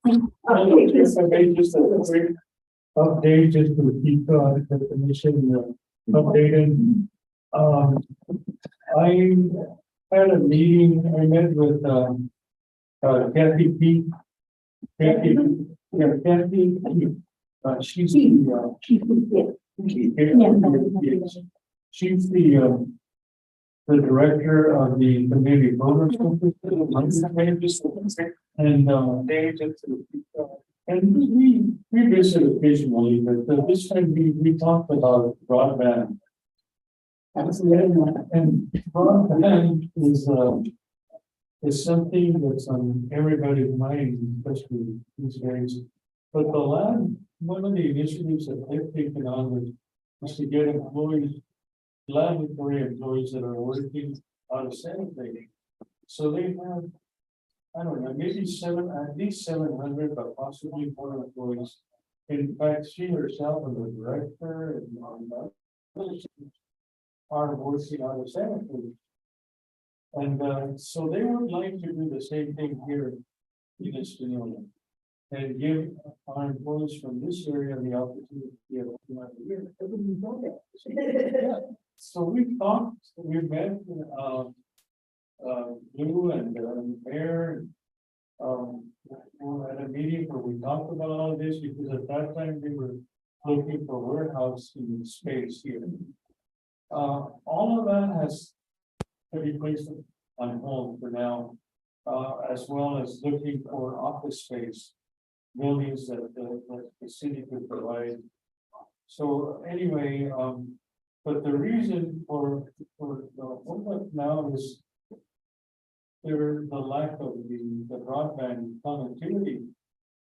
Just a quick update just to keep the commission updated. I had a meeting, I met with Kathy P. Kathy, yeah, Kathy, she's the she's the director of the community voters and we visit occasionally, but this time we talked about broadband. And broadband is something that's on everybody's mind, especially these days. But the one of the initiatives that they've taken on was to get employees, laboratory employees that are working out of sanitary. So they have, I don't know, maybe at least 700, but possibly more employees. In fact, she herself and the director and others are working out of sanitary. And so they would like to do the same thing here in Estonia and give our employees from this area the opportunity to be able to yeah. So we talked, we met Lou and Mayor at a meeting where we talked about all of this because at that time they were looking for warehouse in space here. All of that has to be placed on hold for now, as well as looking for office space, buildings that the city could provide. So anyway, but the reason for the holdup now is the lack of the broadband connectivity.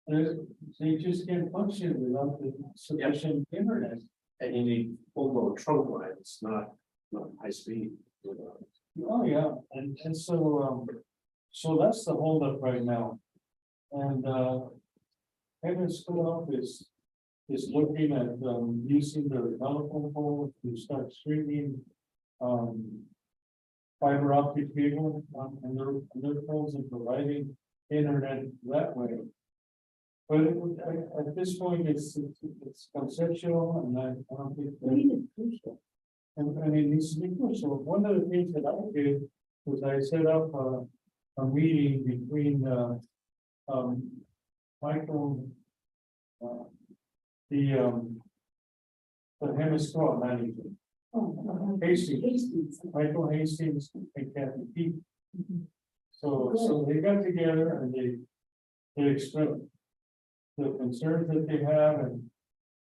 They just can't function without the sufficient internet. And you need full load trunk lines, not high speed. Oh, yeah, and so that's the holdup right now. And Evans School is looking at using their telephone pole to start streaming fiber optic cable on their poles and providing internet that way. But at this point, it's conceptual, and I don't think. And I mean, it's crucial. One of the things that I did was I set up a meeting between Michael, the Hemisphere manager, Hastings, Michael Hastings, and Kathy Pete. So they got together and they expressed the concerns that they have,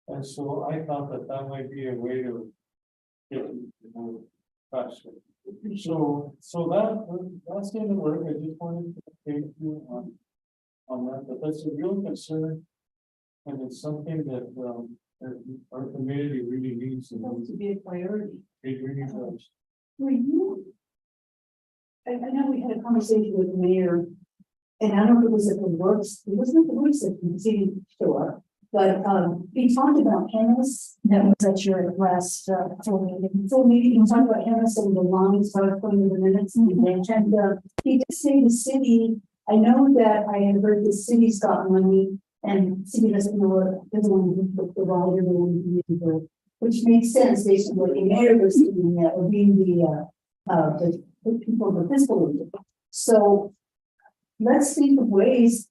and so I thought that might be a way to get more faster. So that's going to work. I just wanted to update you on that, but that's a real concern, and it's something that our community really needs to be a priority. It really does. Were you? I know we had a conversation with the mayor, and I don't know if it was at the works. It wasn't at the works at the city store, but we talked about cameras. That was at your last full meeting. We talked about cameras and the lines started putting in the minutes, and he did say the city. I know that I had heard the city's got money, and city doesn't want to put the rider, which makes sense based on what the mayor was doing, being the people of the fiscal. So let's think of ways,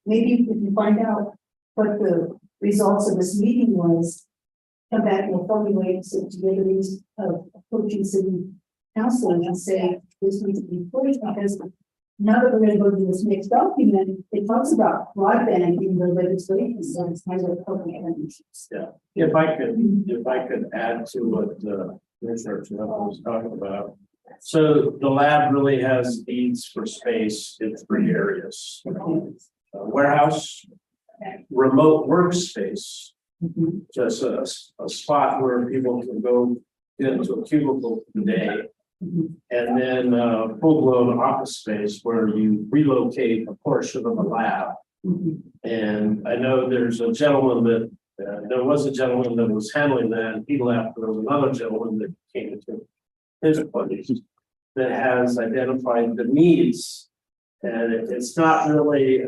maybe if you find out what the results of this meeting was, come back and formulate together these approaching city council and say this needs to be pushed, because now that we're going to go to this next document, it talks about broadband in the legislation, so it's kind of appropriate. Yeah, if I could add to what Commissioner Trevor was talking about. So the lab really has needs for space in 3 areas: warehouse, remote workspace, just a spot where people can go into a cubicle today. And then full-blown office space where you relocate a portion of the lab. And I know there's a gentleman that there was a gentleman that was handling that, and he left. There was another gentleman that came into his place that has identified the needs And it's not really,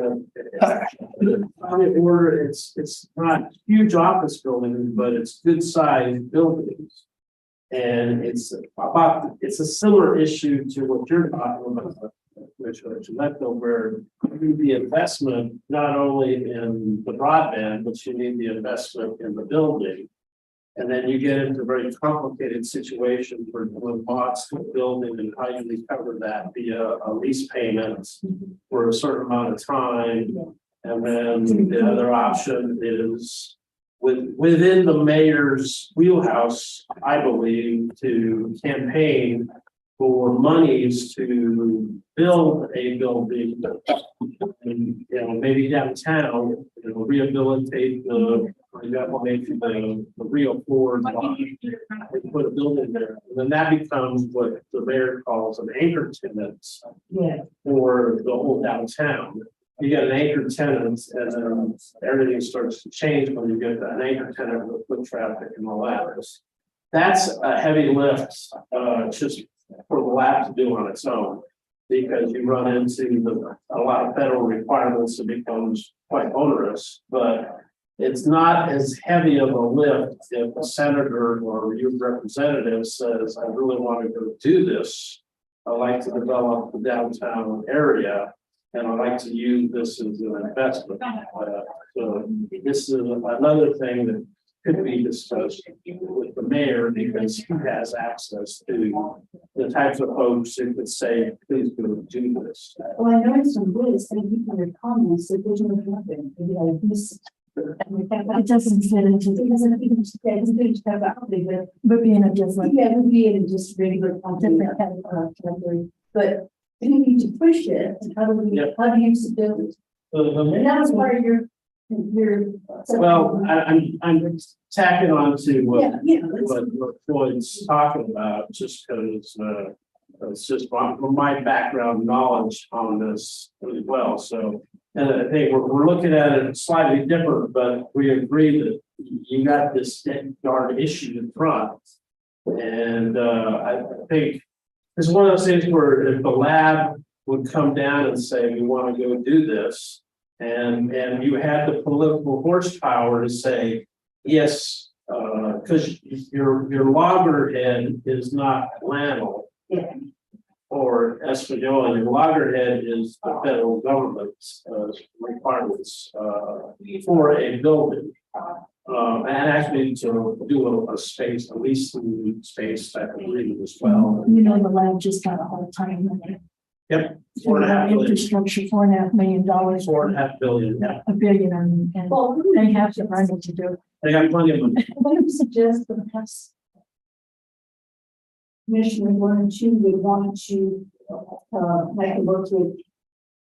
it's not huge office buildings, but it's good sized buildings. And it's a similar issue to what you're talking about, which where you need the investment, not only in the broadband, but you need the investment in the building. And then you get into a very complicated situation for when bots to the building and how you recover that via a lease payment for a certain amount of time. And then the other option is within the mayor's wheelhouse, I believe, to campaign for monies to build a building, and, maybe downtown, rehabilitate the real Ford lot, and put a building there, and then that becomes what the mayor calls an anchor tenant for the whole downtown. You get an anchor tenant, and then everything starts to change when you get an anchor tenant with foot traffic and all that. That's a heavy lift, just for the lab to do on its own, because you run into a lot of federal requirements. It becomes quite onerous, but it's not as heavy of a lift if a senator or your representative says, I really want to go do this. I like to develop the downtown area, and I like to use this as an investment. So this is another thing that could be discussed with the mayor, because he has access to the types of folks who could say, please go do this. Well, I noticed some Liz, and you can read comments that there's no nothing. It doesn't fit into, it doesn't even step out, but being a different, would be in just regular content category. But you need to push it, and how do you build it? And that was part of your. Well, I'm tacking on to what Floyd's talking about, just because it's just my background knowledge on this as well. So, and I think we're looking at it slightly different, but we agree that you got this darn issue in front. And I think it's one of those things where if the lab would come down and say, we want to go do this, and you had the political horsepower to say, yes, because your loggerhead is not Lano or Espanola. Your loggerhead is the federal government's requirements for a building. And actually to do a space, a lease space type of agreement as well. The lab just got a hard time with it. Yep. Infrastructure, $4.5 million. $4.5 billion. Yeah. $1 billion, and they have the money to do it. They got plenty of money. I would suggest that perhaps Commissioner 1 and 2 would want to like work with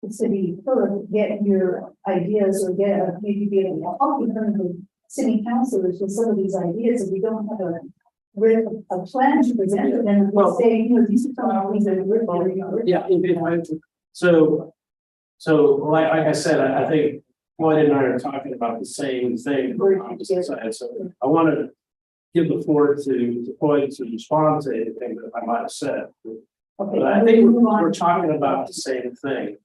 the city clerk, get your ideas, or maybe be able to help with the city councilors with some of these ideas. If we don't have a plan to present it, and we'll say, these are some of the things that we're yeah. So like I said, I think Floyd and I are talking about the same thing. So I want to give the floor to Floyd to respond to anything that I might have said. But I think we're talking about the same thing,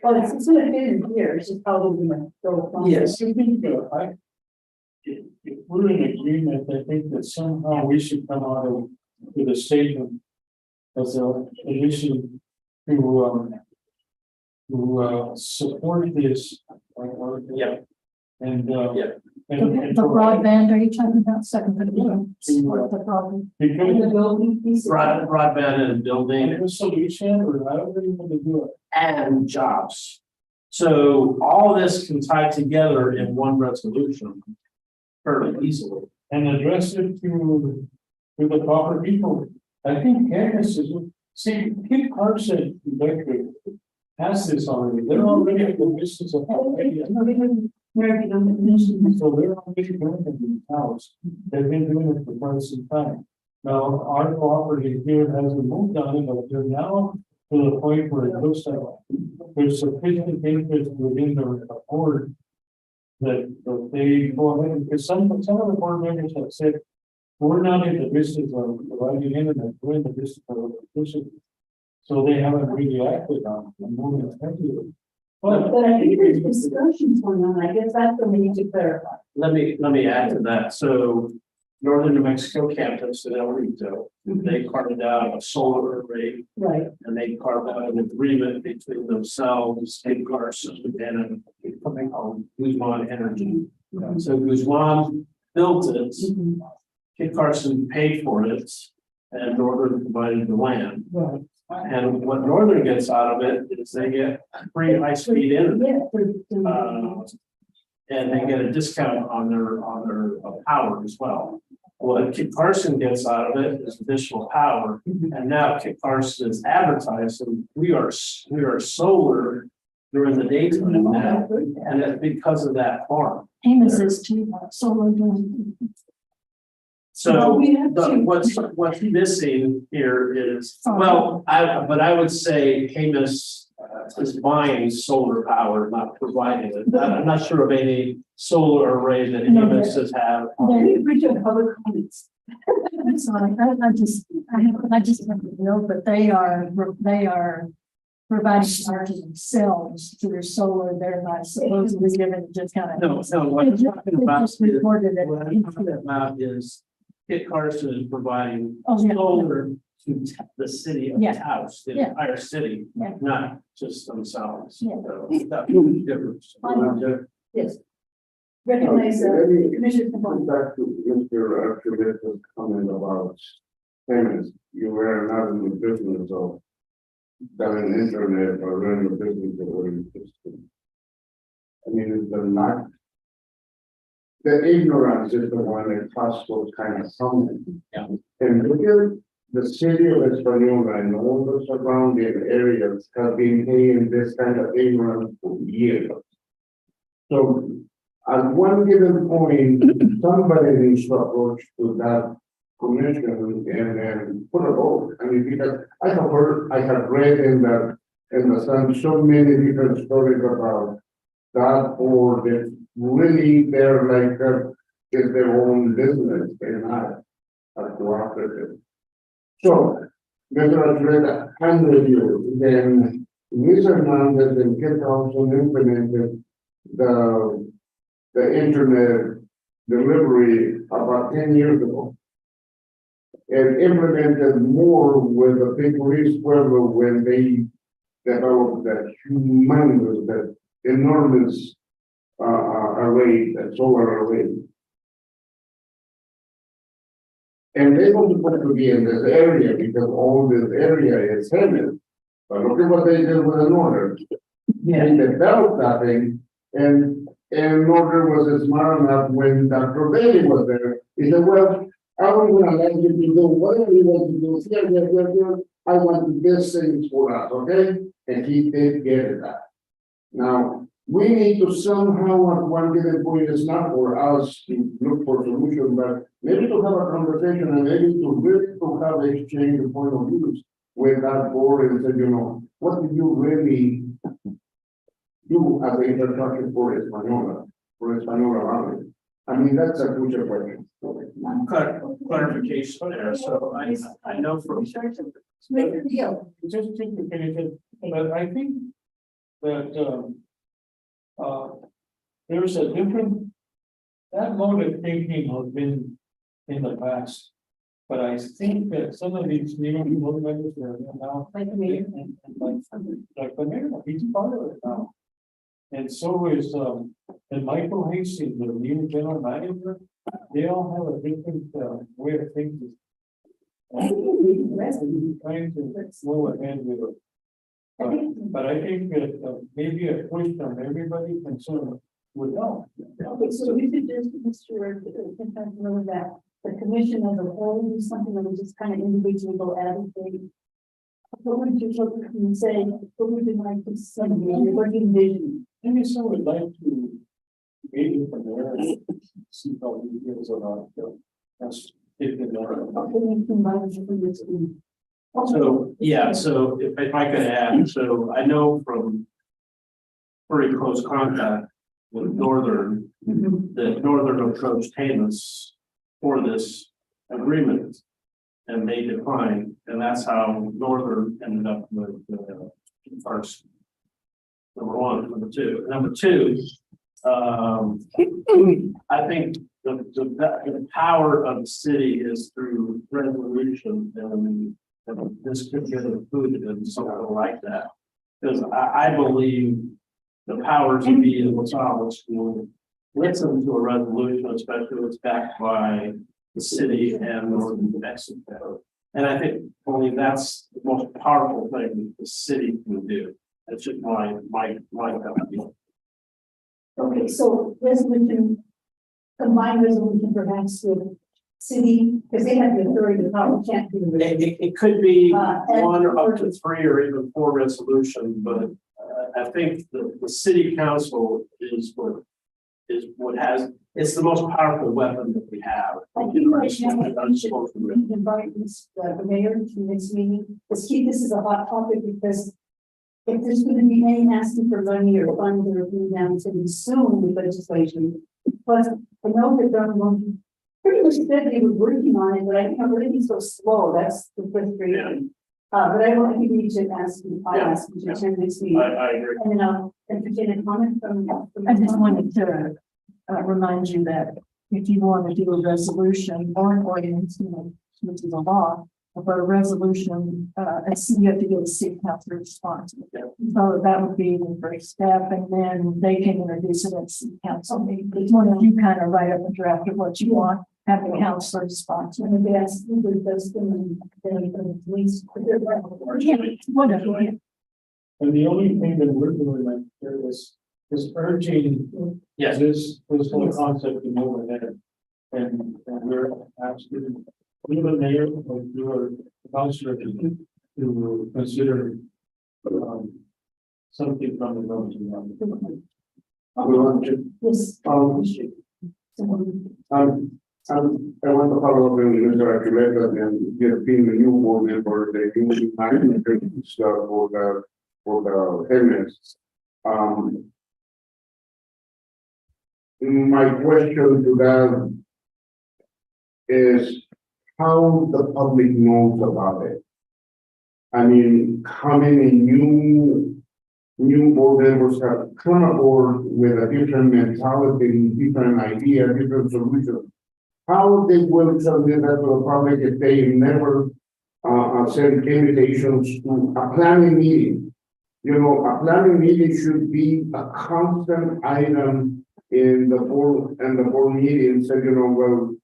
Well, it's going to fit in here. It's just probably going to go on. Yes. If we're in agreement, I think that somehow we should come out with a statement as an issue to support this. Yeah. And The broadband, are you talking about support the broadband? Broadband and building. A solution, or however you want to do it. And jobs. So all this can tie together in one resolution fairly easily. And address it to the proper people. I think Candace is, see, Kit Carson Electric has this already. They're already at the business of already. So they're already doing it in the house. They've been doing it for quite some time. Now, our cooperative here hasn't moved on it, but they're now to the point where it looks like there's sufficient interest within the board that they go ahead, because some of the board members have said, we're not in the business of providing internet, we're in the business of electricity. So they haven't really acted on it. Moving ahead. But I think there's discussions going on, I guess that's what we need to clarify. Let me add to that. So Northern New Mexico campus in El Rito, they carved out a solar array Right. and they carved out an agreement between themselves, Kit Carson and a company called Guzman Energy. So Guzman built it, Kit Carson paid for it, and Northern provided the land. Right. And what Northern gets out of it is they get free high-speed internet. Yeah. And they get a discount on their power as well. What Kit Carson gets out of it is additional power, and now Kit Carson is advertising, we are solar during the daytime now, and it's because of that farm. Amos is too, solar doing. So Well, we have to- what's missing here is, well, I would say Amos is buying solar power, not providing it. I'm not sure of any solar array that Amos has had. We should have public comments. I'm sorry, I just have to know, but they are providing power to themselves to their solar, thereby supposedly giving just kind of. No, what I'm talking about Just reported it. what I'm talking about is Kit Carson is providing Oh, yeah. solar to the city of Yeah. Taos, the Yeah. entire city, Yeah. not just themselves. Yeah. So that's the difference. Yes. Recognize, Commissioner Going Capone. back to Mr. Archimedes' comment about payments, you were not in the business of selling internet or running a business that were existing. I mean, it's the not. The ignorance is the one that costs those kind of something. Yeah. And look at the city of Española and all the surrounding areas have been paying this kind of ignorance for years. So at one given point, somebody needs to approach to that commission and put a vote. I mean, because I have read in the Sun so many different stories about that board that really they're like, is their own business, they're not a cooperative. So, Mr. Alfred, I'm with you, then Mr. Hernandez and Kit Thompson implemented the internet delivery about 10 years ago. And implemented more with the big Luis Pueblo when they developed that humongous, that enormous array, that solar array. And they were supposed to be in this area because all this area is heaven. But look at what they did with the Northern. They developed that thing, and Northern was smart enough when Dr. Bailey was there. He said, well, I was gonna let you to do whatever you want to do. Here. I want this thing for us, okay? And he did get it that. Now, we need to somehow at one given point, it's not for us to look for solution, but maybe to have a conversation and maybe to really to have exchange of point of views with that board and say, what do you really do as the infrastructure for Española Valley? I mean, that's a crucial question. Clarification there, so I know from. Make the deal. Just to finish it, but I think that, there's a different, that mode of thinking has been in the past. But I think that some of these new board members are now. Like the mayor. Like the mayor, he's part of it now. And so is, and Michael Hastings, the new general manager, they all have a different, way of thinking. Trying to slow ahead with it. But I think that maybe a push from everybody concerned would help. Okay, so we should just, Mr. Know that the commission as a whole do something that would just kind of individually go advocate. What would you look and say, what would you like to see, what do you envision? Maybe some would like to maybe from there and see how he feels about that's if they know. Okay, we can manage it for this team. So, yeah, so if I could add, so I know from pretty close contact with Northern, that Northern approached Amos for this agreement. and they declined, and that's how Northern ended up with first. Number one, number two, I think the power of the city is through resolution, and this could get included in something like that. Because I believe the power to be in Los Alamos will listen to a resolution, especially if it's backed by the city and Northern New Mexico. And I think only that's the most powerful thing the city can do. That's just my opinion. Okay, so resolution, combined resolution perhaps with city, because they have the authority to probably can't do it. It could be And- one or up to 3 or even 4 resolutions, but I think the city council is what has, it's the most powerful weapon that we have. I think right now, we should invite the mayor to this meeting, let's keep this as a hot topic, because if there's going to be any asking for money or funds or being down to be soon with legislation. But I know that Don pretty much said they were working on it, but I think everything's so slow, that's the frustration. But I will, I think we need to ask you, I ask you to attend this meeting. I agree. And then I'll entertain a comment from. I just wanted to remind you that if you want to do a resolution or an ordinance, which is a law, but a resolution, you have to get a city council response. So that would be the first step, and then they can introduce it at city council meeting. It's one of you kind of write up a draft of what you want, have the council respond. And if they ask Uber, does them and then the police. Whatever. And the only thing that we're doing like here is urging Yes. this whole concept to move ahead. And we're asking, we the mayor, or your councilor to consider something from the government. We want to, Yes. I want to follow up on Mr. Archuleta and get being the new board member, the new manager stuff for the payments. My question to that is how the public knows about it. I mean, how many new board members have come aboard with a different mentality, different idea, different solution. How they will submit that to the public if they never send invitations to a planning meeting? You know, a planning meeting should be a constant item in the board and the board meetings, and well,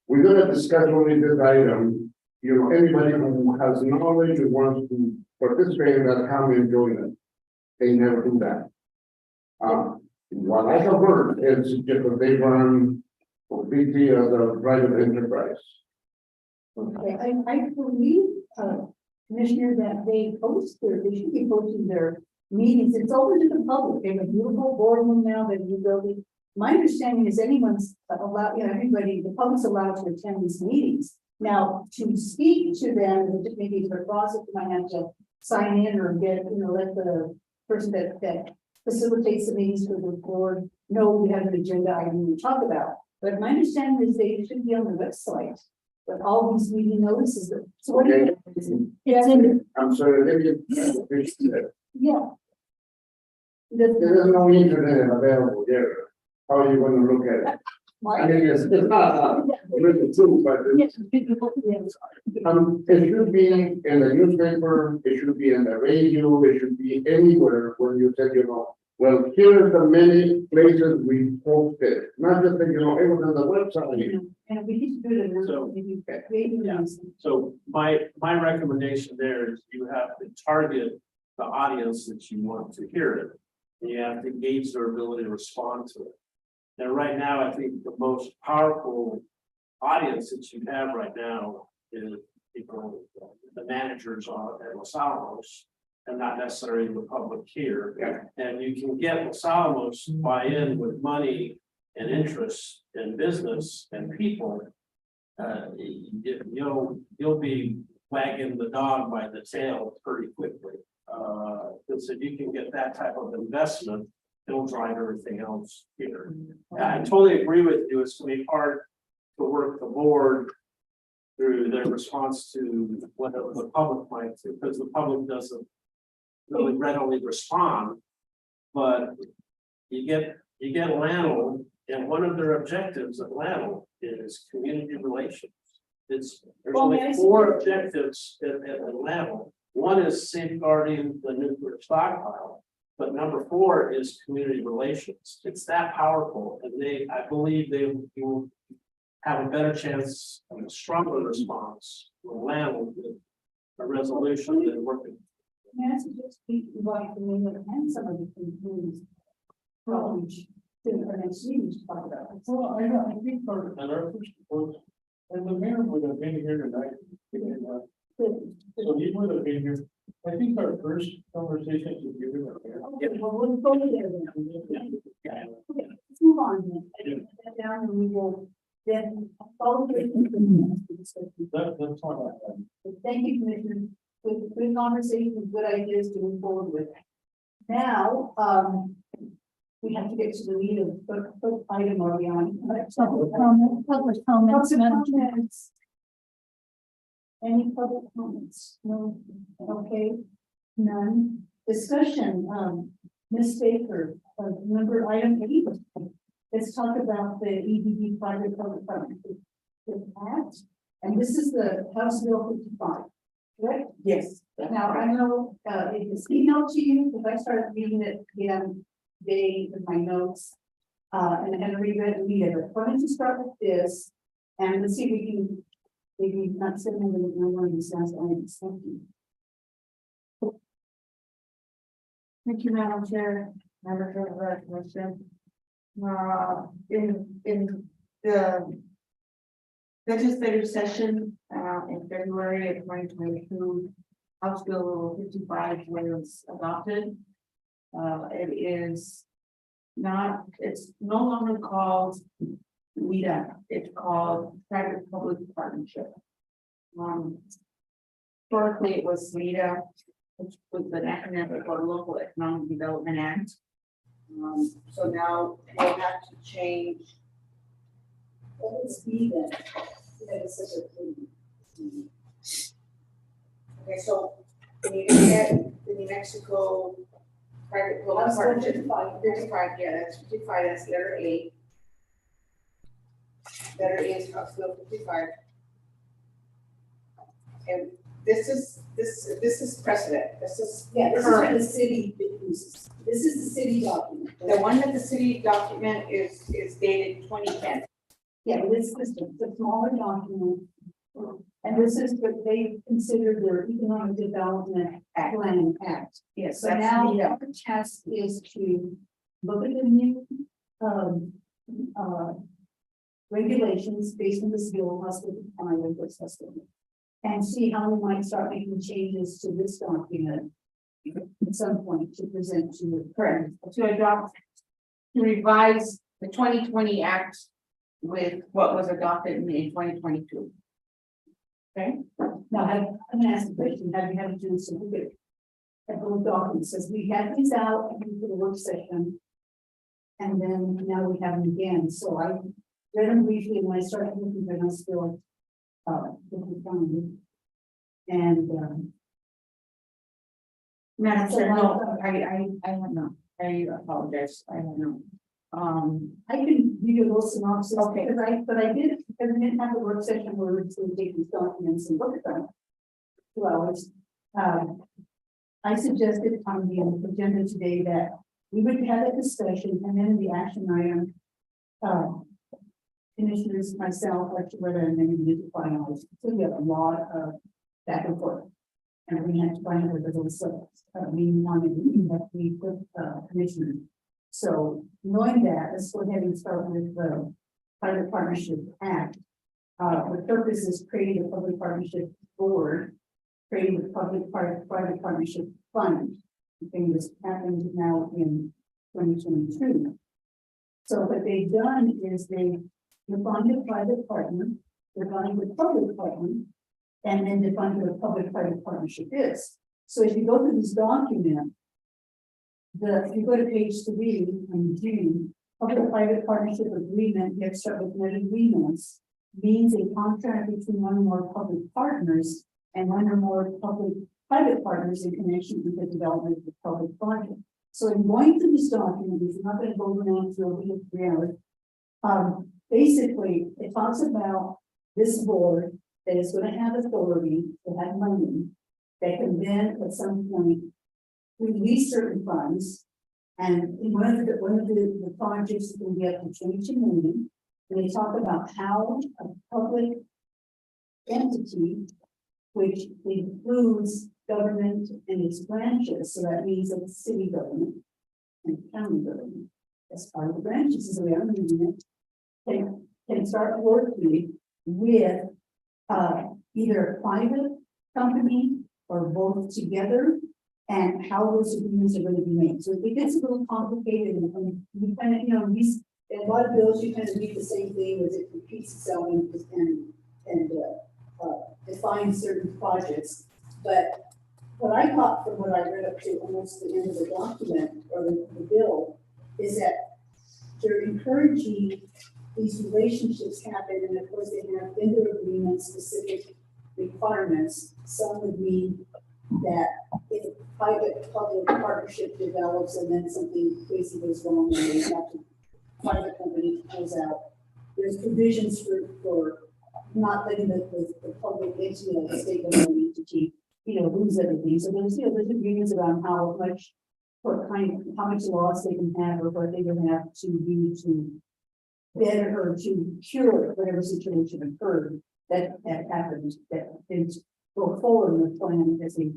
we're gonna discuss only this item. Anybody who has knowledge and wants to participate in that, come and join us. They never do that. What I have heard is just that they run completely as a private enterprise. Okay, I believe, Commissioner, that they should be posting their meetings. It's open to the public. They have a beautiful boardroom now, they're rebuilding. My understanding is anyone's allowed, everybody, the public's allowed to attend these meetings. Now, to speak to them, maybe for closet, you might have to sign in or get, let the person that facilitates the meetings for the board know we have an agenda item to talk about. But my understanding is they should be on the website, but all these meeting notices. So what do you? It's in, I'm sorry, let me. yeah. There is no internet available there. How are you going to look at it? I mean, it's not really true, but Yes. it should be in the newspaper, it should be in the radio, it should be anywhere where you said, well, here are the many places we posted, not just that, it was on the website. And we need to do it. So, Maybe yeah. So my recommendation there is you have to target the audience that you want to hear it. And you have to gauge their ability to respond to it. Now, right now, I think the most powerful audience that you have right now is people, the managers at Los Alamos, and not necessarily the public here. Yeah. And you can get Los Alamos buy in with money and interest in business and people. You'll be wagging the dog by the tail pretty quickly. Because if you can get that type of investment, it'll drive everything else here. I totally agree with you. It's gonna be hard to work the board through their response to what the public might do, because the public doesn't really readily respond. But you get Lanel, and one of their objectives at Lanel is community relations. There's only 4 objectives at Lanel. One is safeguarding the nuclear stockpile, but number 4 is community relations. It's that powerful, and I believe they will have a better chance of a stronger response from Lanel with a resolution than working. May I suggest we invite the mayor and some of the communities probably to our next meeting to talk about it. Well, I think our first report, and the mayor would have been here tonight. So he would have been here. I think our first conversation is with you. Okay, well, we'll go there then. Okay, let's move on then. And then down and we will then follow the. That's fine. Thank you, Commissioner, with good conversation, good ideas to move forward with. Now, we have to get to the lead of what item are we on? Public comments, Madam Chair. Comments. Any public comments? No, okay, none. Discussion, Ms. Baker, number item 8. Let's talk about the EDD private public partnership act. And this is the House Bill 55, correct? Yes. Now, I know, it was emailed to you, because I started reading it again today with my notes. And I had to reread it later. Why don't you start with this, and let's see if we can, maybe not send them the one of these last items. Thank you. Thank you, Madam Chair, members of the commission. In the legislative session, in February of 2022, House Bill 55 was adopted. It is not, it's no longer called WIDA, it's called private public partnership. Historically, it was WIDA, which was an acronym for Local Economic Development Act. So now we'll have to change. Let's be that. That is such a thing. Okay, so when you look at the New Mexico private public House Bill partnership, 55. 55, yeah, that's 55, that's letter A. Letter A is House Bill 55. And this is precedent, this is Yeah, this is current. what the city uses. This is the city document. The one that the city document is dated 2010. Yeah, but this is the smaller document. And this is what they consider their economic development plan act. Yes, So that's now the, our task is to look at the new, regulations based on this bill, hospital, and see how we might start making changes to this document at some point to present to the correct, to adopt, to revise the 2020 act with what was adopted in 2022. Okay, now I'm gonna ask a question, have you had a chance to look at those documents, says we had these out for the work session. And then now we have them again, so I read them briefly, and when I started looking, then I still, looking fine. And, Madam So Chair, my- no, I have not, I apologize, I have not. I can give you a little synopsis, Okay. but I did, because we didn't have a work session where we're going to take these documents and look at them. 2 hours. I suggested on the agenda today that we would have a discussion, and then the action item. Commissioners, myself, whether and then we need to finalize, so we have a lot of back and forth. And we had to find out the little meeting on the meeting that we put, commissioners. So knowing that, let's go ahead and start with the Private Partnership Act. The purpose is creating a public partnership board, creating a private partnership fund. The thing that's happened now in 2022. So what they've done is they defined a private partner, defined a public partner, and then defined what a public-private partnership is. So if you go to this document, if you go to page 3 in June, public-private partnership agreement, you have to start with net agreements. means a contract between one or more public partners and one or more private partners in connection with the development of the public project. So in going through this document, which we're not going to go around through a 3 hours, basically, it talks about this board that is going to have authority to have money that can then at some point release certain funds. And in one of the projects can be up to 22 million. And they talk about how a public entity, which includes government and its branches, so that means that city government and county government, as part of the branches, is the way I'm reading it, can start working with either a private company or both together, and how those agreements are going to be made. So it gets a little complicated, and we kind of, these, in a lot of bills, you kind of read the same thing as it repeats itself and defines certain projects. But what I got from what I read up to almost the end of the document or the bill is that they're encouraging these relationships happen, and of course they have vendor agreement specific requirements. Some would mean that if a private-public partnership develops and then something crazy goes wrong and they have to, private company pulls out, there's provisions for not letting the public entity or the state government entity, lose everything. So there's agreements around how much loss they can have or what they can have to do to better or to cure whatever situation occurred that happened, that things go forward with the plan as they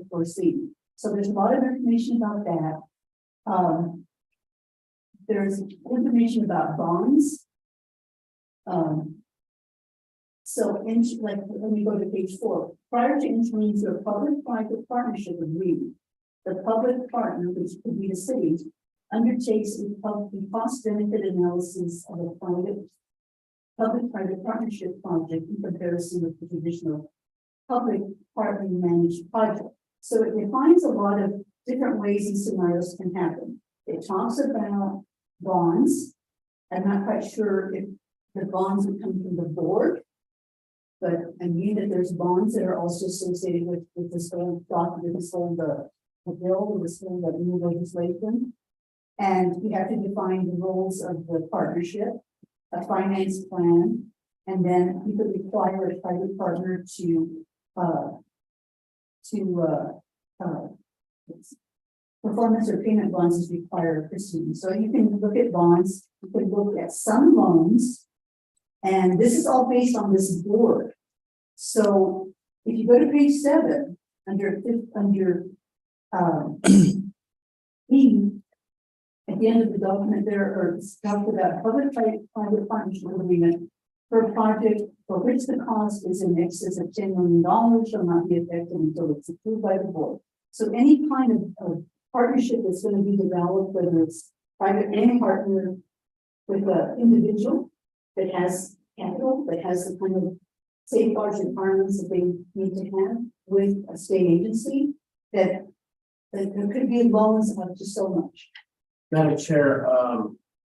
foresee. So there's a lot of information about that. There's information about bonds. So when we go to page 4, prior to entering into a public-private partnership agreement, the public partner, which could be the city, undertakes the cost-benefit analysis of a public-private partnership project in comparison with the traditional public-partner managed project. So it defines a lot of different ways and scenarios can happen. It talks about bonds. I'm not quite sure if the bonds would come from the board, but I mean that there's bonds that are also associated with this whole document, this whole the bill, this whole the new legislation. And you have to define the roles of the partnership, a finance plan, and then you could require a private partner to performance or payment bonds is required for students. So you can look at bonds, you can look at some loans, and this is all based on this board. So if you go to page 7, under E, at the end of the document there, it's talked about public-private partnership agreement for a project for which the cost is in excess of $10 million shall not be effective until it's approved by the board. So any kind of partnership that's going to be developed, whether it's private and partner with an individual that has capital, that has the kind of safeguards and requirements that they need to have with a state agency, that there could be loans up to so much. Madam Chair,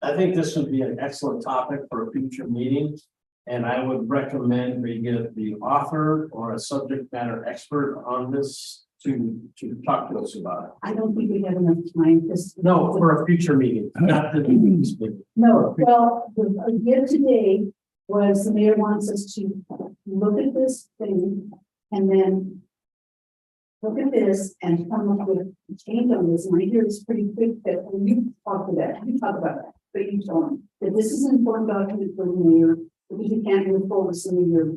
I think this would be an excellent topic for a future meeting. And I would recommend we get the author or a subject matter expert on this to talk to us about it. I don't think we have enough time because. No, for a future meeting, not the meeting. No, well, the idea today was the mayor wants us to look at this thing and then look at this and come up with a change on this. And I hear it's pretty quick that when you talk about that, but you told them that this is an important document for the mayor because you can't move forward some of your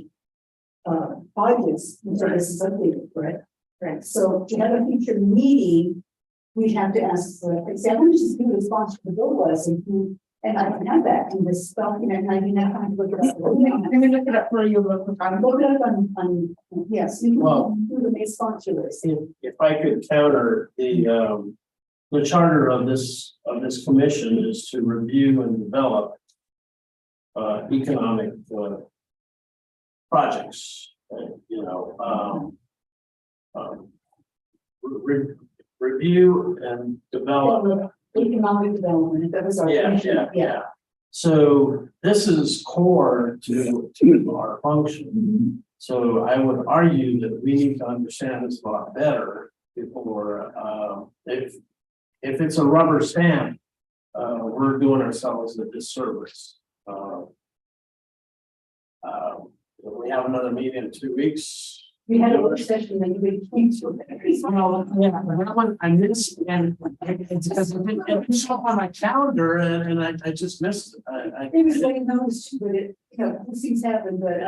projects until this is updated, correct? Right. So to have a future meeting, we have to ask the examiner to see what the response to the bill was, and I don't have that in this document, and I didn't have time to look it up. Let me look it up for you real quick. Look it up on yes, you Well, can do the main sponsor list. If I could counter the charter of this commission is to review and develop economic projects, review and develop. Economic development, that was our. Yeah. So this is core to our function. So I would argue that we need to understand this a lot better before, if it's a rubber stamp, we're doing ourselves a disservice. We have another meeting in 2 weeks. We had a work session and we came to it. Well, yeah, that one I missed, and it's because it was up on my calendar, and I just missed it. It was like noticed, but it, you know, these things happen, but,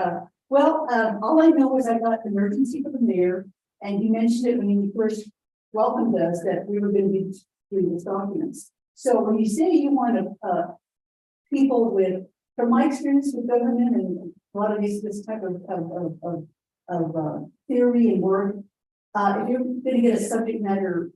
all I know is I got an emergency from the mayor, and he mentioned it when he first welcomed us, that we were gonna be doing these documents. So when you say you want people with, from my experience with government and a lot of this type of theory and work, if you're gonna get a subject matter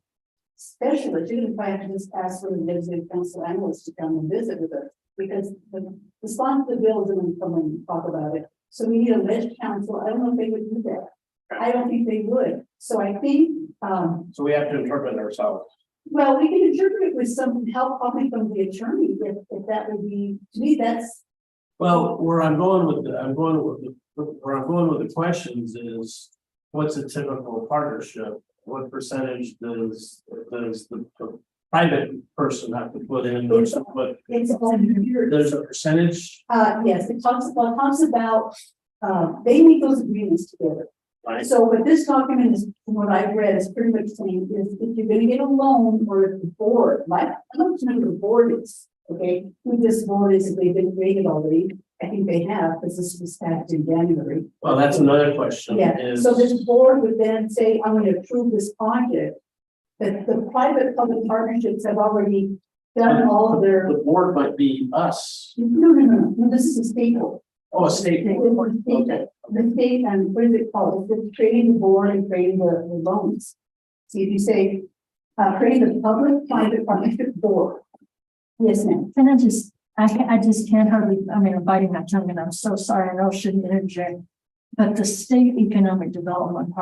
specialist, you're gonna probably have to just ask for the legislative council analyst to come and visit with us, because the sponsor of the bill is gonna come and talk about it. So we need a leg council. I don't know if they would do that. I don't think they would. So I think, So we have to interpret ourselves. well, we can interpret it with some help probably from the attorney, if that would be, to me, that's, Well, where I'm going with the questions is, what's a typical partnership? What percentage does the private person have to put in, or something? it's all computer. There's a percentage, Yes, it talks about, they make those agreements together. right? So what this document is, from what I've read, is pretty much saying is if you're gonna get a loan or if the board, like, I don't know who the board is, okay? Who this board is, if they've been created already, I think they have, because this was passed in January. Well, that's another question. Yeah, is- so this board would then say, I'm gonna approve this project. That the private public partnerships have already done all of their, The board might be us. no, this is a state board. Oh, a state board. Okay. The state, and what is it called? It's creating the board and creating the loans. See, if you say, create the public-private partnership board. Yes, ma'am. Can I just can't hardly, I mean, I'm biting my tongue and I'm so sorry, I know I shouldn't interject. But the state economic development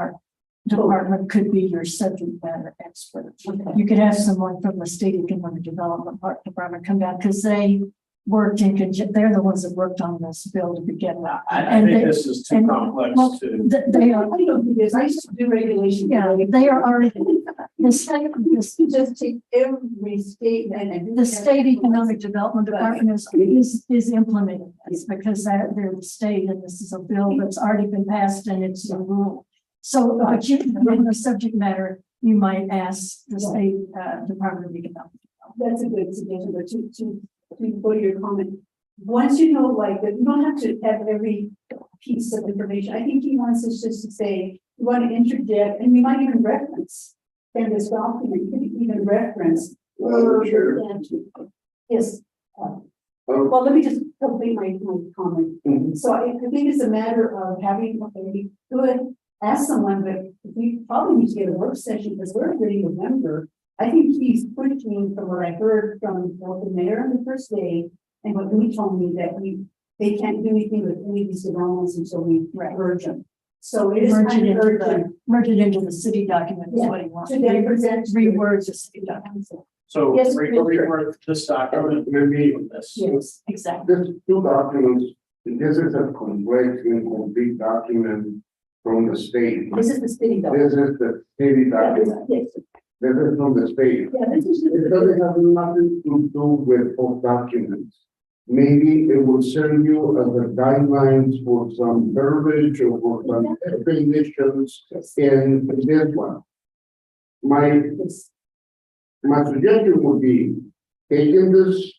department could be your subject matter expert. You could have someone from the state economic development department come down, because they worked in they're the ones that worked on this bill to begin with. I think this is too complex well, to. They are, I don't do this. I used to do regulation. yeah, they are already, the state, You just take every state and. the state economic development department is implementing this, because they're the state, and this is a bill that's already been passed and it's a rule. So, but you, in the subject matter, you might ask the state Department of Economic. That's a good suggestion, but to go to your comment. Once you know, like, that you don't have to have every piece of information. I think he wants us just to say, you want to interject, and we might even reference in this document, you could even reference. Sure. Yes. Well, let me just complete my comment. Mhm. So I think it's a matter of having, okay, good, ask someone, but we probably need to get a work session, because we're already in November. I think he's pushing, from what I heard from both the mayor on the first day, and what he told me, that they can't do anything with any of these developments until we merge them. So it is kind of urgent Merge it into the city document is what he wants. to then present. Reword the city document. So Yes, reword this document. Maybe This. Yes. Exactly. there's two documents. This is a complex, incomplete document from the state. This is the city document. This is the city document. Yes, This is from the state. yeah, this is. It doesn't have nothing to do with both documents. Maybe it will serve you as a guidelines for some verbiage or for some definitions in this one. My suggestion would be taking this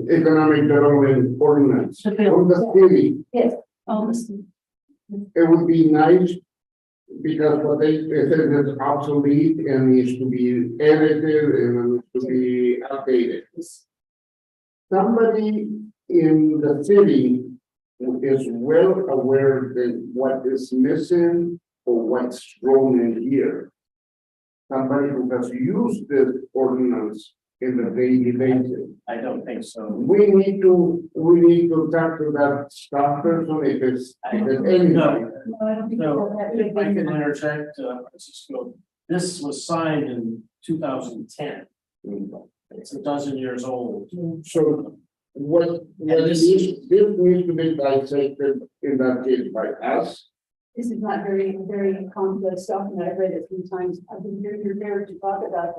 economic development ordinance The bill. from the city. Yes. All this. It would be nice, because what they said is obsolete and needs to be edited and needs to be updated. Somebody in the city who is well aware that what is missing or what's thrown in here. Somebody who has used this ordinance in the daily basis. I don't think so. We need to talk to that staff person if it's anybody. No, I don't think So that if I can interject, Francisco, this was signed in 2010. It's a dozen years old. So what this needs to be dissected in that case by us. This is not very, very complex stuff, and I've read it 3 times. I've been here there to talk about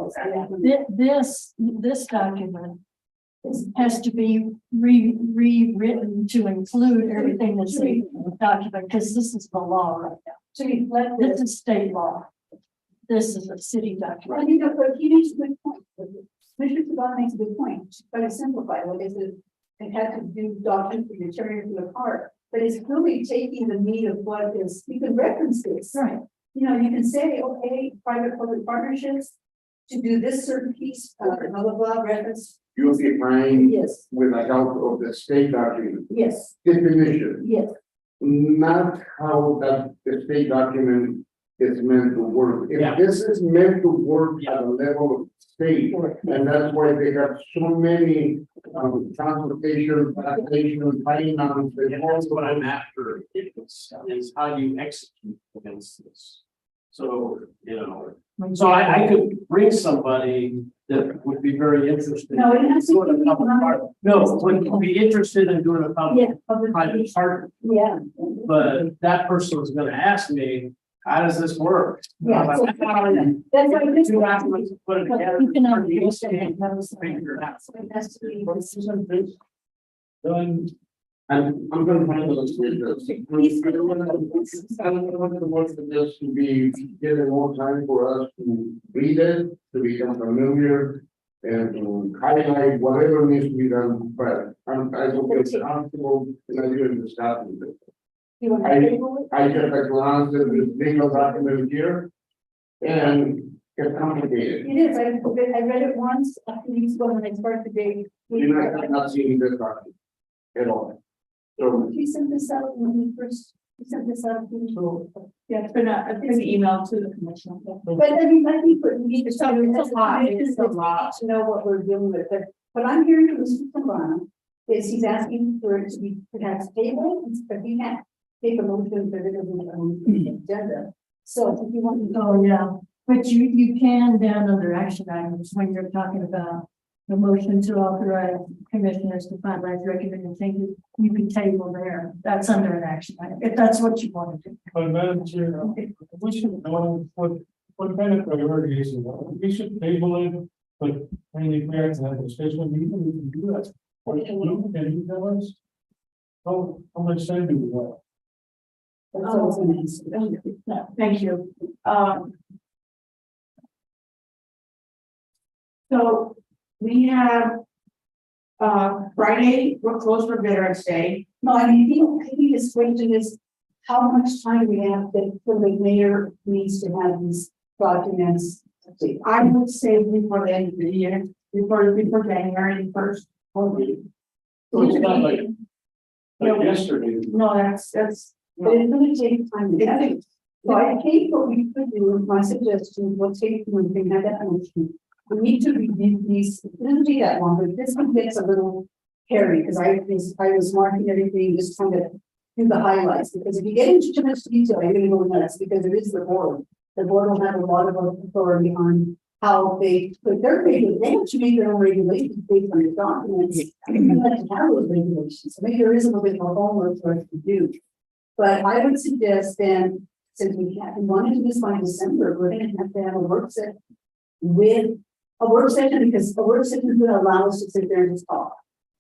this. This document has to be rewritten to include everything that's in the document, because this is the law right now. To reflect This this. is state law. This is a city Well, document. you know, but he makes a good point. Commissioner Sabah makes a good point. Try to simplify what is it? It had to do doctrine for your tearing it apart, but it's really taking the meat of what is, you can reference this. Right. You know, you can say, okay, private-public partnerships to do this certain piece, blah, blah, blah, reference. You define Yes, with the help of the state document, yes, definition, yes. not how that the state document is meant to work. Yeah. If this is meant to work at a level of state, and that's why they have so many transportation, taxation, finance. And that's what I'm after, is how you execute against this. So, you know, so I could bring somebody that would be very interested. No, it has to doing a be public part- No, would be interested in doing a Yeah. private partner, Yeah. but that person was gonna ask me, how does this work? Yeah, I'm so- like, "Oh, That's why this. two documents, put it together. You can for the understand ECDC, those. figure it out. It has to be. Done. I'm gonna handle this with this. I don't want the work of this to be given more time for us to read it, to become familiar. And to highlight whatever needs to be done, but I will feel comfortable in doing this document. You want to table it? I just like glance at this legal document here. And it's complicated. It is, I read it once, a few weeks ago, when I started the day. You're not seeing this document at all. So He sent this out when he first, he sent this out. Yeah, it's been an email to the commission. But I mean, I think we need to. It's a lot, it's a lot. To know what we're dealing with, but what I'm hearing from Mr. Sabana is he's asking for it to be perhaps tabled, but he can't take a motion for it on the agenda. So if you want to. Oh, yeah, but you can down under action items when you're talking about the motion to authorize commissioners to finalize recommended changes, you can table there. That's under an action item, if that's what you want to do. But Madam Chair, we should know what kind of priorities, we should table it, but when if we have to have a special meeting, we can do that. Can you tell us? How much time do we have? That's all I was gonna ask. No, thank you. So we have Friday, we're closed for Veterans Day. No, I mean, I think his question is how much time we have that for the mayor needs to have these documents. I would say before the end of the year, before January 1st. So it's not like yesterday. No, that's, But it's gonna take time. to get it. So I think what we could do, my suggestion, we'll take, when we have that motion. We need to review these, it doesn't take that long, but this one gets a little hairy, because I was marking everything, just trying to do the highlights, because if you get into too much detail, you're gonna go nuts, because it is the board. The board will have a lot of authority on how they put their regulations, they have to make their own regulations based on the documents. And let them have those regulations, so maybe there is a little bit more homework for us to do. But I would suggest then, since we want to do this by December, we're gonna have to have a work session with a work session, because a work session is gonna allow us to sit there and just talk.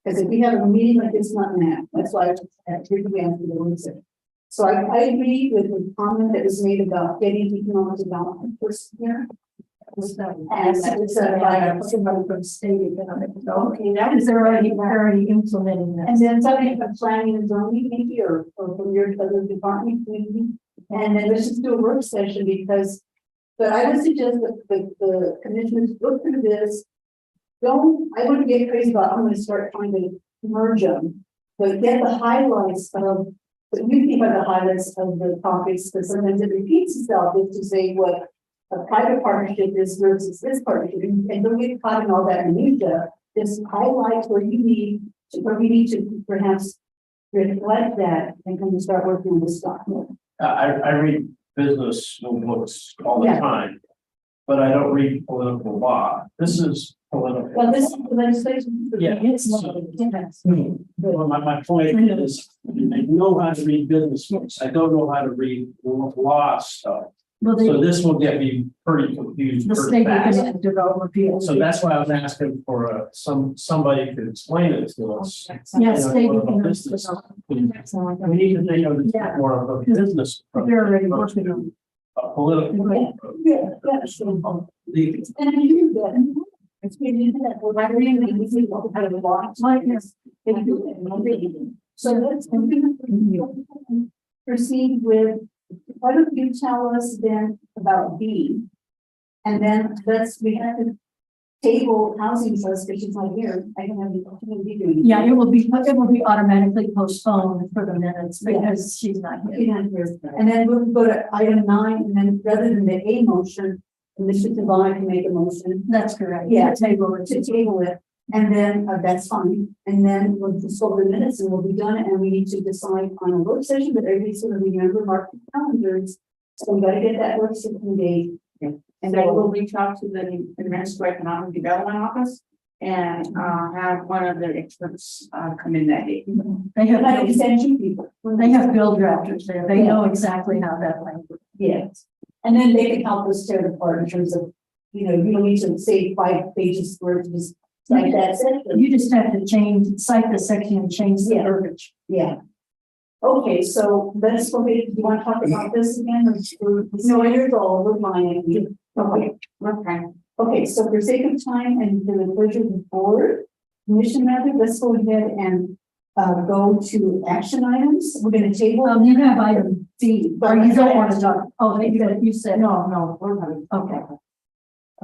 Because if we have a meeting like this, not now, that's why I heard the answer to the work session. So I agree with the comment that was made about getting economic development first here. And it's Somebody from state economic development, that is already implementing that. And then something about planning and zoning, maybe, or from your other department, maybe. And then let's just do a work session, because, but I would suggest that the commissioners look through this. I wouldn't get crazy about, I'm gonna start trying to merge them, but get the highlights of, what you think are the highlights of the topics, because sometimes it repeats itself, is to say what a private partnership is versus this partnership, and don't get caught in all that minutia. Just highlight where you need, where we need to perhaps reflect that, and then start working on this document. I read business books all the Yeah. time. but I don't read political law. This is political. Well, this is the legislation. Yeah. It's not, yes. Well, my point is, I know how to read business books. I don't know how to read law stuff. Well, So the this will get me pretty confused the pretty state fast. economic development people. So that's why I was asking for somebody to explain it to us. Yes, state More of a economic business. development. We need to think of it Yeah. more of a business. approach, They're already working on. A political. Yeah, sure. The- And I knew that. It's been into that, well, I really need to see what kind of law. Like, yes. They do it, and I'm reading. So let's proceed with, why don't you tell us then about B? And then we have to table housing trust, because she's not here. I can have the opportunity to. Yeah, it will be automatically postponed for the minutes because she's not here. She's not here. And then we'll go to item 9, and then rather than the A motion, Mr. Devon can make a motion. That's correct. Yeah, Table it. to table it, and then that's fine. And then we'll just go over the minutes and we'll be done, and we need to decide on a work session, but everybody's sort of remember mark the calendars. So we gotta get that work session date. And I will reach out to the Administrative Economic Development Office and have one of their experts come in that day. They And I have, can send you people. they have bill drafters there. They know exactly how that language. Yes. And then they can help us tear it apart in terms of, you don't need to say 5 pages worth, just like that section. You just have to cite the section and change the Yeah. verbiage. Yeah. Okay, so let's go ahead. Do you want to talk about this again? No, yours all, we're mine. Okay, Okay. okay, so for sake of time and for the pleasure of the board, commission matter, let's go ahead and go to action items. We're gonna table. You have item D, or you don't want to talk. Oh, you said. No, we're not. Okay.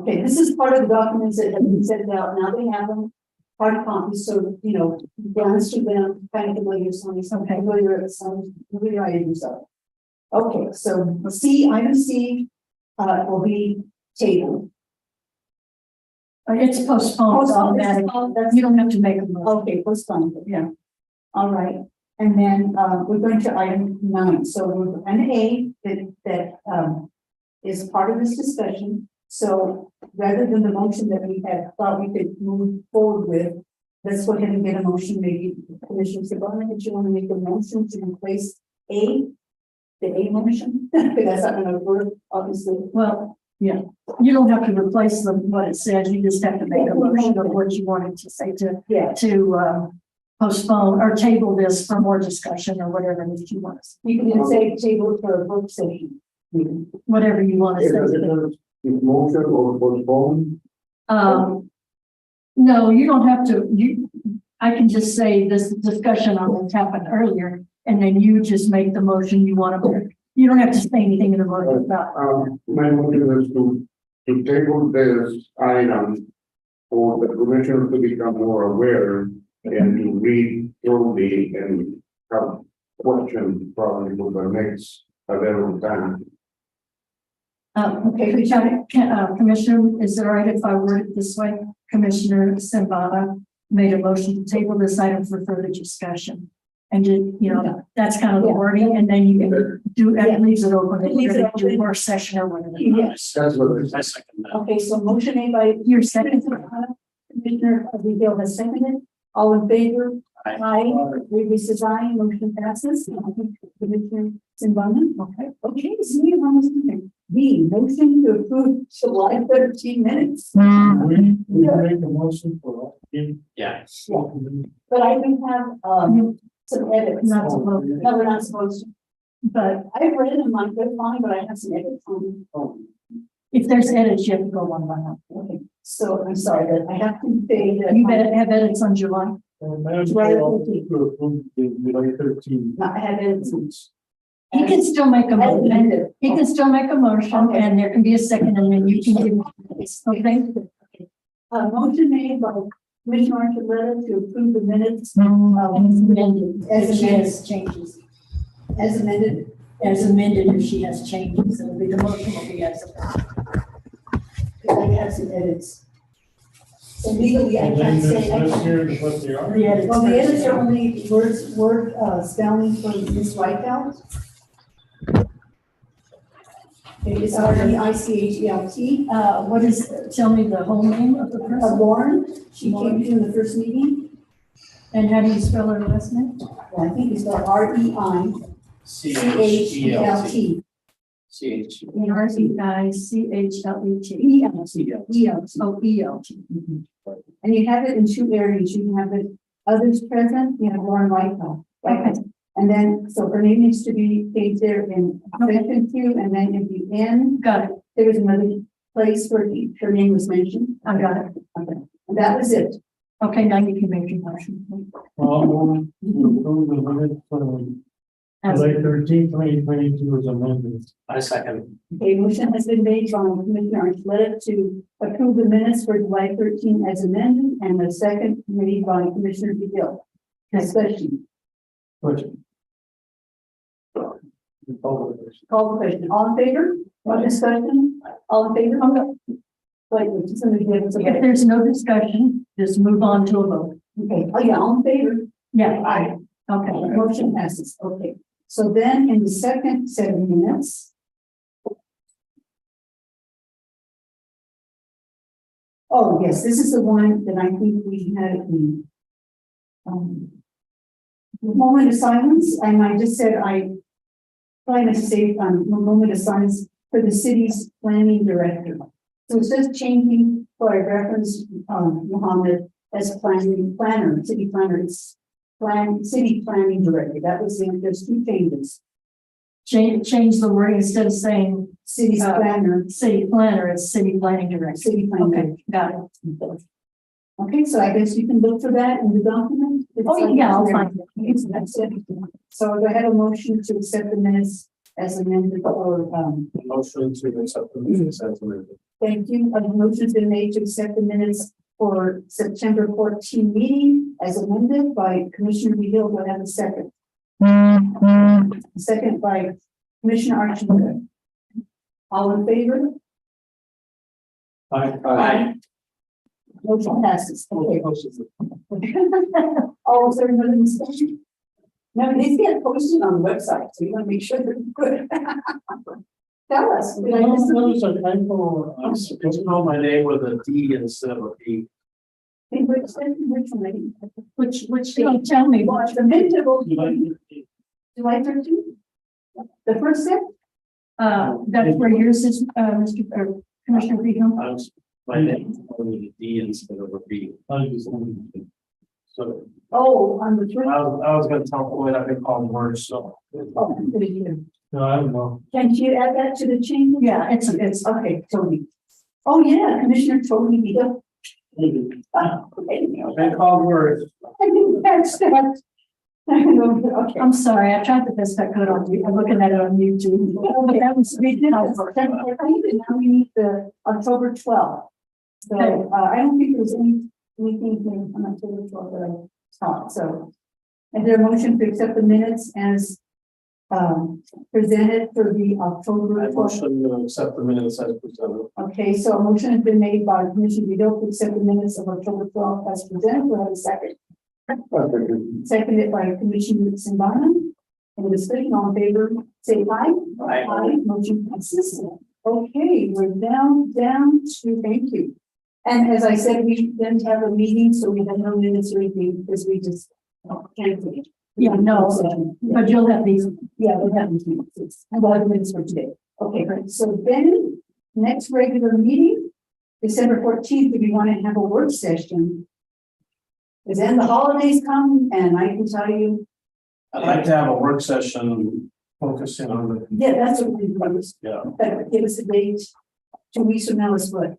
Okay, this is part of the documents that have been sent out. Now they have them, hard copies, so, glance through them, kind of familiarize yourself. Okay, so item C, will be tabled. It's postponed automatically. You don't have to make a motion. Okay, postponed, yeah. All right, and then, we're going to item 9, so we're an A that is part of this discussion. So rather than the motion that we had thought we could move forward with, let's go ahead and get a motion, maybe Commissioner Sabana, did you want to make a motion to replace the A motion? Because that's not going to work, obviously. Well, yeah, you don't have to replace what it says. You just have to make a motion of what you wanted to say Yeah, to postpone or table this for more discussion or whatever it is you want to say. you can just say table for a work session. Whatever you want to say. Motion or postpone? No, you don't have to, I can just say this discussion on what happened earlier, and then you just make the motion you want to, you don't have to say anything in the motion about. My motion is to table this item for the commissioners to become more aware and to read thoroughly and have questions probably for the next available time. Okay, Commissioner, is it all right if I word it this way? Commissioner Simbala made a motion to table this item for further discussion. And that's kind of the wording, and then you can do, it leaves it open. If you're going to do more session or whatever. Yes. That's what it is. I second that. Okay, so motion made by Your second. Commissioner Abigail has seconded. All in favor? Aye. Ruby says aye. Motion passes. Commissioner Simbana. Okay, so you almost B, motion to approve July 13 minutes. We make a motion for. Yeah. But I do have some edits. Not supposed to. No, we're not supposed to. But I've read it in my good fine, but I have some edits on it. if there's edits, you have to go one by one. Okay, so I'm sorry that I have to say that. You better have edits on July. July 13. Not have edits. He can still make a As motion. amended. He can still make a motion, Okay. and there can be a second, and then you can give. Okay. A motion made by Commissioner Archuleta to approve the minutes. As amended. As If she amended. has changes. As amended. As amended, if she has changes, it'll be the motion will be as. Because I have some edits. So legally, I And can't then say. let's hear what they are. The edits. Well, the edits are only word spelling from Ms. Whiteout. It is REICHELT. What is, tell me the whole name of the person, Lauren, she came to the first meeting. and how do you spell her last name? I think it's spelled REICHELT. CHELT. REICHLET. And you have it in two areas. You have it others present, you have Lauren Lightfoot. Okay. And then, so her name needs to be staged there in section two, and then at the end, Got it, there was another place where her name was mentioned. I got it. Okay, and that was it. Okay, now you can make your motion. Approve the minutes for As- July 13, 2022 as amended. I second. Okay, motion has been made by Commissioner Archuleta to approve the minutes for July 13 as amended, and the second made by Commissioner Beal. Discussion, Question. call the question. All in favor? No discussion? All in favor? Wait, just somebody give us a If there's no discussion, just move on to a vote. Okay, oh yeah, all in favor? Yeah, Aye. okay. Motion passes, okay. So then in the second set of minutes. Oh, yes, this is the one that I think we had in. Moment of silence, and I just said trying to say, a moment of silence for the city's planning director. So it's just changing for a reference, Mohammed as planner, city planner, it's city planning director. That was there's two changes. Change the word instead of saying City's planner, city planner, it's city planning director. city planner. Okay, got it. Okay, so I guess you can look for that in the document. Oh, yeah, I'll find it. It's, that's it. So I had a motion to accept the minutes as amended or, Motion to accept the minutes as amended. thank you. A motion's been made to accept the minutes for September 14 meeting as amended by Commissioner Beal. Do I have a second? Second by Commissioner Archuleta. All in favor? Aye. Motion passes. Okay. Oh, is there another mistake? No, these get posted on the website, so you want to make sure they're good. Tell us. Did I miss There something? was a typo. It's called my name with a D instead of a P. Which one? Which, tell me. Watch the mid-table, July 13th? The first set? That's where yours is, Mr. or Commissioner Beal. My name with a D instead of a B. So Oh, on the I first. was gonna tell Floyd I've been called worse, so. Oh, good idea. No, I don't know. Can you add that to the change? Yeah, it's, Okay, Tony. Oh, yeah, Commissioner Tony Beal. Oh, okay. I've been called worse. I didn't catch that. Okay. I'm sorry, I tried the best I could on you, I'm looking at it on YouTube. Okay, that was, we did that for 10, and now we need the October 12th. So, I don't think there's anything on October 12th that I saw, so. And there a motion to accept the minutes as, presented for the October I 12th. motion to accept the minutes as presented. Okay, so a motion has been made by Commissioner Beal to accept the minutes of October 12th as presented. We have a second. Seconded by Commissioner Sinbana. Any discussion, all in favor, say aye. Aye. Motion passes. Okay, we're down to, thank you. And as I said, we didn't have a meeting, so we had no minutes or anything, because we just canceled it. Yeah, no, but you'll have these. Yeah, we have these minutes. And we'll have minutes for today. Okay, great. So then, next regular meeting, December 14th, if you want to have a work session. Because then the holidays come, and I can tell you, I'd like to have a work session focusing on the, yeah, that's what we do. yeah. But give us a date. 2 weeks from now is what?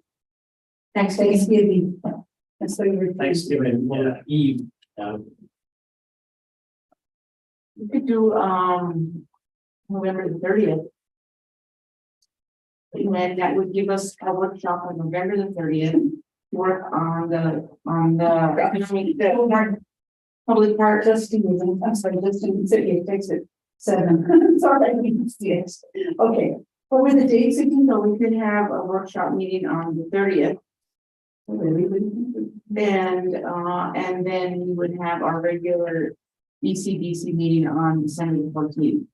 Next Thanksgiving. That's what you're. Thanksgiving, Eve. We could do, November the 30th. And then that would give us a workshop on November the 30th, work on the economic, public part. Justin, I'm sorry, Justin said he takes it 7. Sorry, I didn't see it. Okay, what were the dates again? So we could have a workshop meeting on the 30th. And then we would have our regular ECDC meeting on December the 14th.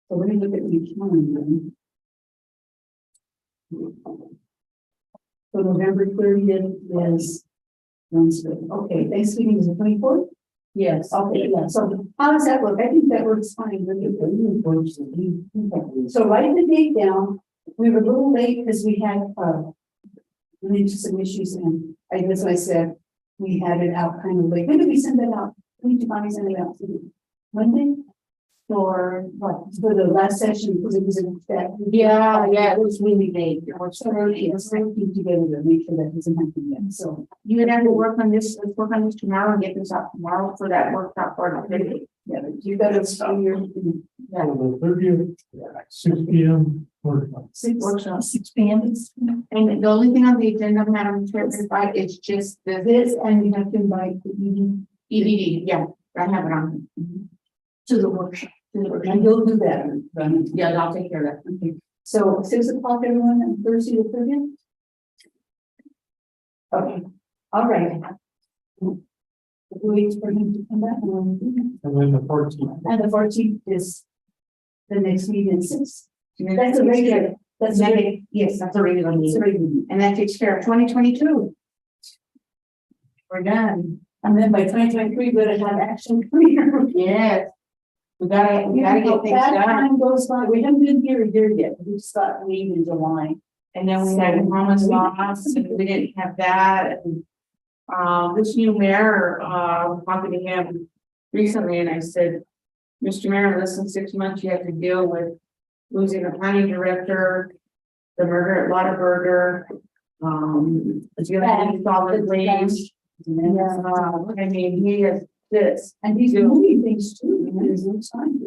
So we're gonna look at each one. So November 30th is Wednesday. Okay, Thanksgiving is the 24th? Yes. Okay, yeah, so how does that work? I think that works fine. Okay. So write the date down. We were a little late because we had, we had some issues and I guess I said, we had it out kind of late. When did we send that out? We did finally send it out to Monday? For what? For the last session, because it was in that. Yeah, it was really late. It was So early, it's working together to make sure that doesn't happen again, so. You would have to work on this, let's work on this tomorrow and get this out tomorrow for that workshop for the. Yeah, you got to start your. The 30th, 6 P.M. workshop. Workshop. 6 p.m. And the only thing on the agenda, Madam Chair, is just the This, and you have to invite the meeting EDD, yeah, I have it on. to the workshop. And you'll do that, right? Yeah, I'll take care of that. Okay, so 6 o'clock, everyone, on Thursday the 30th? Okay, all right. Wait for him to come back. And then the 14th. And the 14th is the next meeting at 6. That's a regular, that's a regular. Yes, that's a regular It's a meeting, regular meeting. and that takes care of 2022. We're done. And then by 2023, we're gonna have action clear. Yes. We gotta get things That done, time goes by, we haven't been here yet, we start meeting in July. and then we had Mama's loss, and we didn't have that, and. This new mayor, talking to him recently, and I said, Mr. Mayor, in less than 6 months, you have to deal with losing the planning director, the murder at Lottaburger, it's gonna be solid waste. I mean, he has this, And he's moving things too, and there's no time.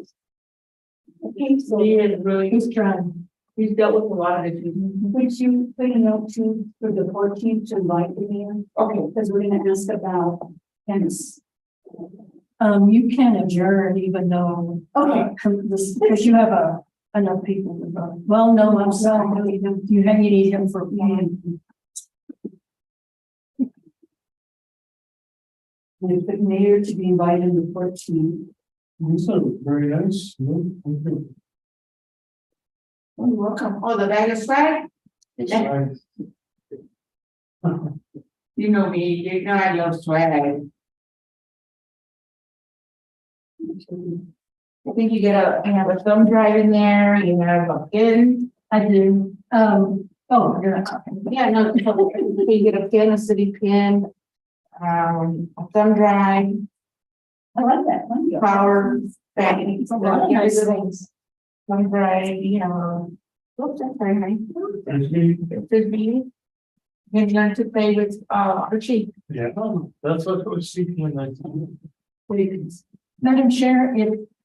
Okay, so he is really, he's trying, he's dealt with a lot of issues. would you put a note to, for the 14th to invite the mayor? Okay, because we're gonna ask about tennis. You can adjourn even though. Okay. Because you have enough people to vote. Well, no, I'm sorry, no, you don't. You need him for. And the mayor to be invited on the 14th. This is very nice. Thank you. Oh, you're welcome. Oh, the bag of swag? Sorry. You know me, you know I love swag. I think you have a thumb drive in there, you have a pin. I do. Oh, you're not talking. Yeah, no, you get a pin, a city pin, a thumb drive, I like that one. power bank. It's a lot of nice things. Thumb drive, oops, that's very nice. Frisbee. Frisbee. And learn to play with, Archie. Yeah, that's what I was seeking when I. Madam Chair,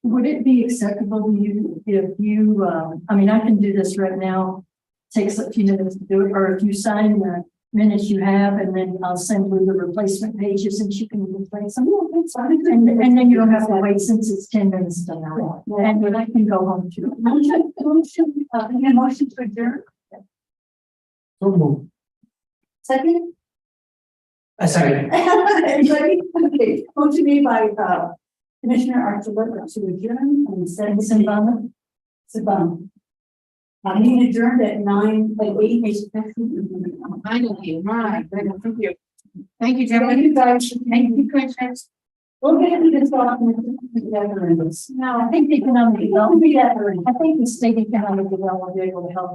would it be acceptable to you if you, I mean, I can do this right now. Takes a few minutes to do it, or if you sign the minutes you have, and then I'll send you the replacement pages and she can replace them. And then you don't have to wait since it's 10 minutes to now. And then I can go home too. Motion to adjourn. So moved. Second? A second. Anybody? Okay, motion made by, Commissioner Archuleta to adjourn and second Sabana. Meeting adjourned at 9:08. Finally, right, thank you. Thank you, gentlemen. Thank you, guys. Thank you, commissioners. We'll get into this document together in this. No, I think the economic development, I think the state economic development will be able to help you.